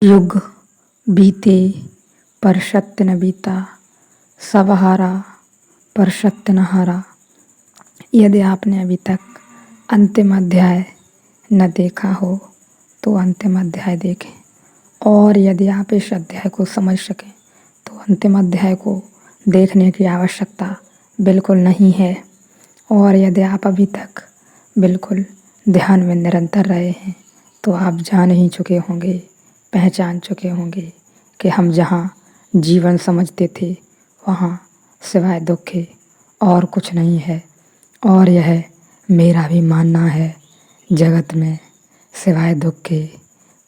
युग बीते पर सत्य न बीता, सब हारा पर सत्य न हारा। यदि आपने अभी तक अंतिम अध्याय न देखा हो तो अंतिम अध्याय देखें, और यदि आप इस अध्याय को समझ सकें तो अंतिम अध्याय को देखने की आवश्यकता बिल्कुल नहीं है। और यदि आप अभी तक बिल्कुल ध्यान में निरंतर रहे हैं तो आप जान ही चुके होंगे, पहचान चुके होंगे कि हम जहाँ जीवन समझते थे वहाँ सिवाय दुख के और कुछ नहीं है। और यह मेरा भी मानना है, जगत में सिवाय दुख के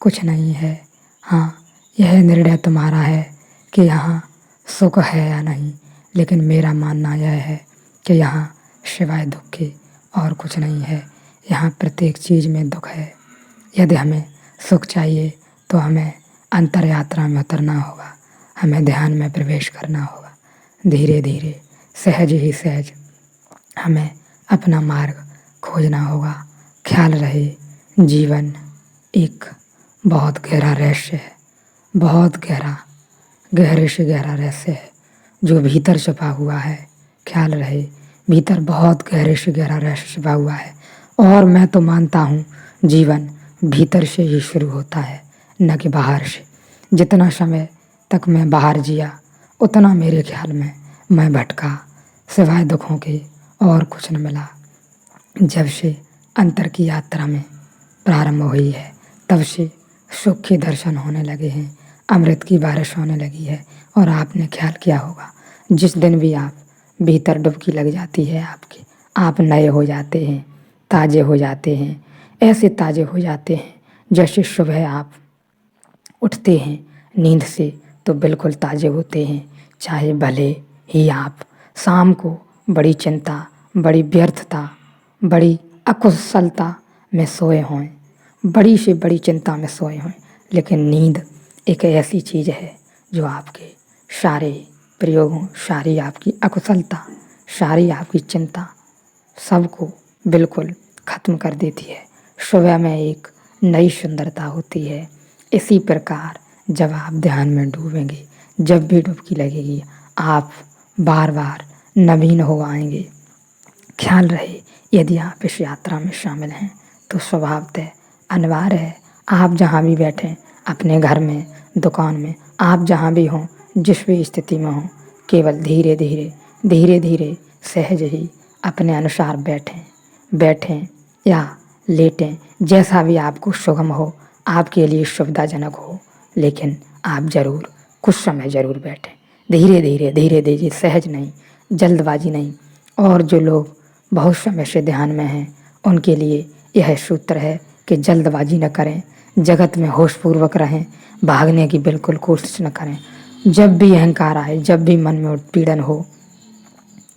कुछ नहीं है। हाँ, यह निर्णय तुम्हारा है कि यहाँ सुख है या नहीं, लेकिन मेरा मानना यह है कि यहाँ सिवाय दुख के और कुछ नहीं है। यहाँ प्रत्येक चीज़ में दुख है। यदि हमें सुख चाहिए तो हमें अंतर यात्रा में उतरना होगा, हमें ध्यान में प्रवेश करना होगा। धीरे धीरे सहज ही सहज हमें अपना मार्ग खोजना होगा। ख्याल रहे, जीवन एक बहुत गहरा रहस्य है, बहुत गहरे से गहरा रहस्य है जो भीतर छुपा हुआ है। ख्याल रहे, भीतर बहुत गहरे से गहरा रहस्य छुपा हुआ है। और मैं तो मानता हूँ जीवन भीतर से ही शुरू होता है, न कि बाहर से। जितना समय तक मैं बाहर जिया उतना मेरे ख्याल में मैं भटका, सिवाय दुखों के और कुछ न मिला। जब से अंतर की यात्रा में प्रारंभ हुई है तब से सुख के दर्शन होने लगे हैं, अमृत की बारिश होने लगी है। और आपने ख्याल किया होगा, जिस दिन भी आप भीतर डुबकी लग जाती है आपकी, आप नए हो जाते हैं, ताज़े हो जाते हैं। ऐसे ताज़े हो जाते हैं जैसे सुबह आप उठते हैं नींद से तो बिल्कुल ताज़े होते हैं, चाहे भले ही आप शाम को बड़ी चिंता, बड़ी व्यर्थता, बड़ी अकुशलता में सोए हों, बड़ी से बड़ी चिंता में सोए हों। लेकिन नींद एक ऐसी चीज़ है जो आपके सारे प्रयोगों, सारी आपकी अकुशलता, सारी आपकी चिंता सबको बिल्कुल ख़त्म कर देती है। सुबह में एक नई सुंदरता होती है। इसी प्रकार जब आप ध्यान में डूबेंगे, जब भी डुबकी लगेगी, आप बार बार नवीन हो आएंगे। ख्याल रहे, यदि आप इस यात्रा में शामिल हैं तो स्वभावतः अनिवार्य है, आप जहाँ भी बैठें, अपने घर में, दुकान में, आप जहाँ भी हों, जिस भी स्थिति में हों, केवल धीरे धीरे सहज ही अपने अनुसार बैठें या लेटें, जैसा भी आपको सुगम हो, आपके लिए सुविधाजनक हो। लेकिन आप ज़रूर कुछ समय ज़रूर बैठें, धीरे धीरे, सहज नहीं, जल्दबाजी नहीं। और जो लोग बहुत समय से ध्यान में हैं उनके लिए यह सूत्र है कि जल्दबाजी न करें, जगत में होशपूर्वक रहें, भागने की बिल्कुल कोशिश न करें। जब भी अहंकार आए, जब भी मन में उत्पीड़न हो,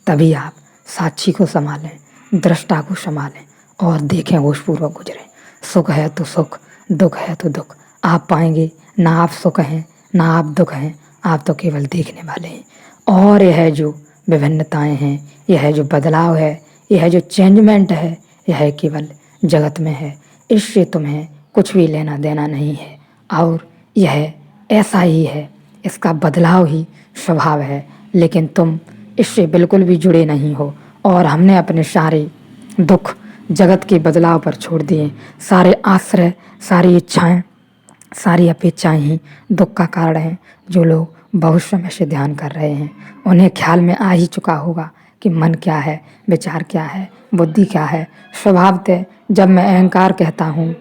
तभी आप साक्षी को संभालें, दृष्टा को संभालें और देखें, होशपूर्वक गुजरें। सुख है तो सुख, दुख है तो दुख। आप पाएंगे ना आप सुख हैं ना आप दुख हैं, आप तो केवल देखने वाले हैं। और यह जो विभिन्नताएं हैं, यह जो बदलाव है, यह जो चेंजमेंट है, यह केवल जगत में है। इससे तुम्हें कुछ भी लेना देना नहीं है। और यह ऐसा ही है, इसका बदलाव ही स्वभाव है, लेकिन तुम इससे बिल्कुल भी जुड़े नहीं हो। और हमने अपने सारे दुख जगत के बदलाव पर छोड़ दिए। सारे आश्रय, सारी इच्छाएं, सारी अपेक्षाएं ही दुख का कारण हैं। जो लोग बहुत समय से ध्यान कर रहे हैं उन्हें ख्याल में आ ही चुका होगा कि मन क्या है, विचार क्या है, बुद्धि क्या है। स्वभावतः जब मैं अहंकार कहता हूँ,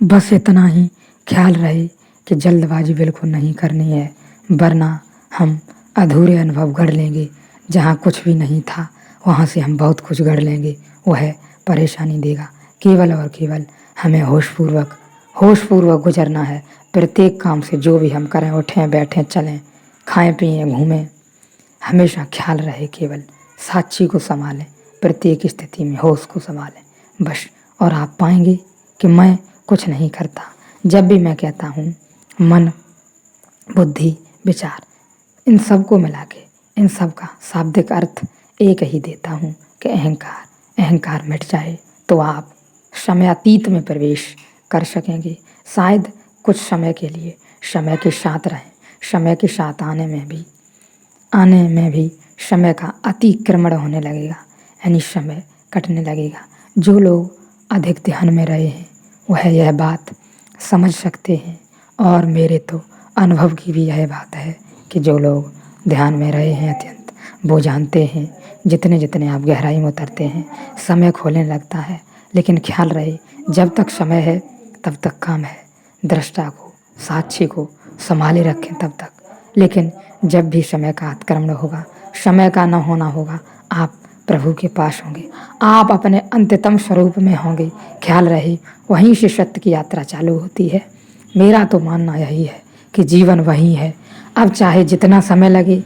बस इतना ही ख्याल रहे कि जल्दबाजी बिल्कुल नहीं करनी है, वरना हम अधूरे अनुभव गढ़ लेंगे। जहाँ कुछ भी नहीं था वहाँ से हम बहुत कुछ गढ़ लेंगे, वह परेशानी देगा। केवल और केवल हमें होशपूर्वक गुजरना है। प्रत्येक काम से जो भी हम करें, उठें, बैठें, चलें, खाएं, पिएं, घूमें, हमेशा ख्याल रहे, केवल साक्षी को संभालें, प्रत्येक स्थिति में होश को संभालें, बस। और आप पाएंगे कि मैं कुछ नहीं करता। जब भी मैं कहता हूँ मन, बुद्धि, विचार, इन सब को मिला के इन सब का शाब्दिक अर्थ एक ही देता हूँ कि अहंकार मिट जाए तो आप समयातीत में प्रवेश कर सकेंगे। शायद कुछ समय के लिए समय के साथ रहें। समय के साथ आने में भी समय का अतिक्रमण होने लगेगा, यानी समय कटने लगेगा। जो लोग अधिक ध्यान में रहे हैं वह यह बात समझ सकते हैं, और मेरे तो अनुभव की भी यह बात है कि जो लोग ध्यान में रहे हैं अत्यंत, वो जानते हैं जितने जितने आप गहराई में उतरते हैं समय खोलने लगता है। लेकिन ख्याल रहे, जब तक समय है तब तक काम है। दृष्टा को, साक्षी को संभाले रखें तब तक। लेकिन जब भी समय का अतिक्रमण होगा, समय का न होना होगा, आप प्रभु के पास होंगे, आप अपने अंत्यतम स्वरूप में होंगे। ख्याल रहे, वहीं से सत्य की यात्रा चालू होती है। मेरा तो मानना यही है कि जीवन वही है। अब चाहे जितना समय लगे,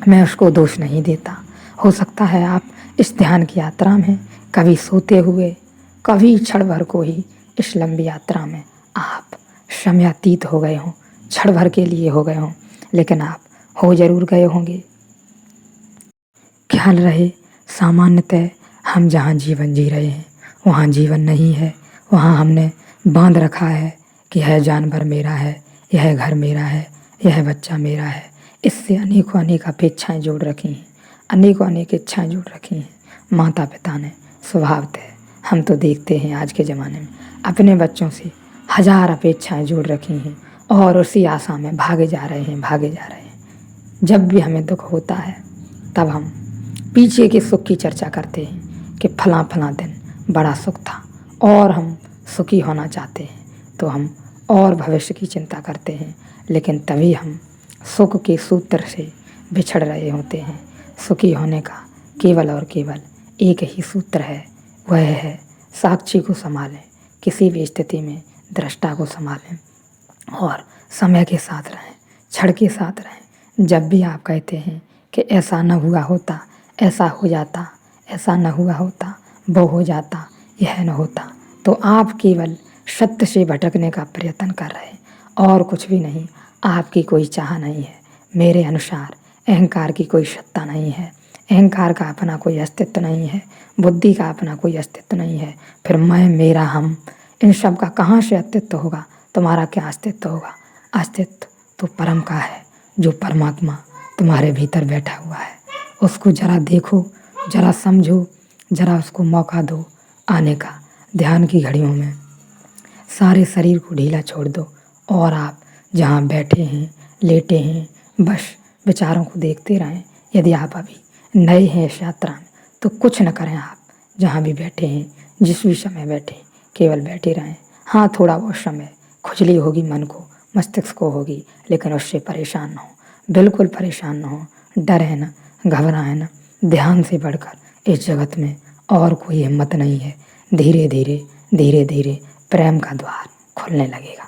मैं उसको दोष नहीं देता। हो सकता है आप इस ध्यान की यात्रा में कभी सोते हुए, कभी क्षण भर को ही इस लंबी यात्रा में आप समयातीत हो गए हों, क्षण भर के लिए हो गए हों, लेकिन आप हो जरूर गए होंगे। ख्याल रहे, सामान्यतः हम जहाँ जीवन जी रहे हैं वहाँ जीवन नहीं है। वहाँ हमने बांध रखा है कि यह जानवर मेरा है, यह घर मेरा है, यह बच्चा मेरा है। इससे अनेकों अनेक अपेक्षाएं जोड़ रखी हैं, अनेकों अनेक इच्छाएं जोड़ रखी हैं माता पिता ने। स्वभावतः हम तो देखते हैं आज के ज़माने में अपने बच्चों से हजार अपेक्षाएं जोड़ रखी हैं, और उसी आशा में भागे जा रहे हैं। जब भी हमें दुख होता है तब हम पीछे के सुख की चर्चा करते हैं कि फला दिन बड़ा सुख था, और हम सुखी होना चाहते हैं तो हम और भविष्य की चिंता करते हैं। लेकिन तभी हम सुख के सूत्र से बिछड़ रहे होते हैं। सुखी होने का केवल और केवल एक ही सूत्र है, वह है साक्षी को संभालें, किसी भी स्थिति में दृष्टा को संभालें, और समय के साथ रहें, क्षण के साथ रहें। जब भी आप कहते हैं कि ऐसा न हुआ होता, ऐसा हो जाता, ऐसा न हुआ होता, वो हो जाता, यह न होता, तो आप केवल सत्य से भटकने का प्रयत्न कर रहे हैं, और कुछ भी नहीं। आपकी कोई चाह नहीं है। मेरे अनुसार अहंकार की कोई सत्ता नहीं है, अहंकार का अपना कोई अस्तित्व नहीं है, बुद्धि का अपना कोई अस्तित्व नहीं है। फिर मैं, मेरा, हम, इन सब का कहाँ से अस्तित्व होगा? तुम्हारा क्या अस्तित्व होगा? अस्तित्व तो परम का है, जो परमात्मा तुम्हारे भीतर बैठा हुआ है। उसको जरा देखो, जरा समझो, जरा उसको मौका दो आने का। ध्यान की घड़ियों में सारे शरीर को ढीला छोड़ दो, और आप जहाँ बैठे हैं, लेटे हैं, बस विचारों को देखते रहें। यदि आप अभी नए हैं इस यात्रा में तो कुछ न करें। आप जहाँ भी बैठे हैं, जिस भी समय बैठे, केवल बैठे रहें। हाँ, थोड़ा बहुत समय खुजली होगी मन को, मस्तिष्क को होगी, लेकिन उससे परेशान न हो, बिल्कुल परेशान न हो। डरें न, घबराएं न। ध्यान से बढ़कर इस जगत में और कोई हिम्मत नहीं है। धीरे धीरे प्रेम का द्वार खुलने लगेगा।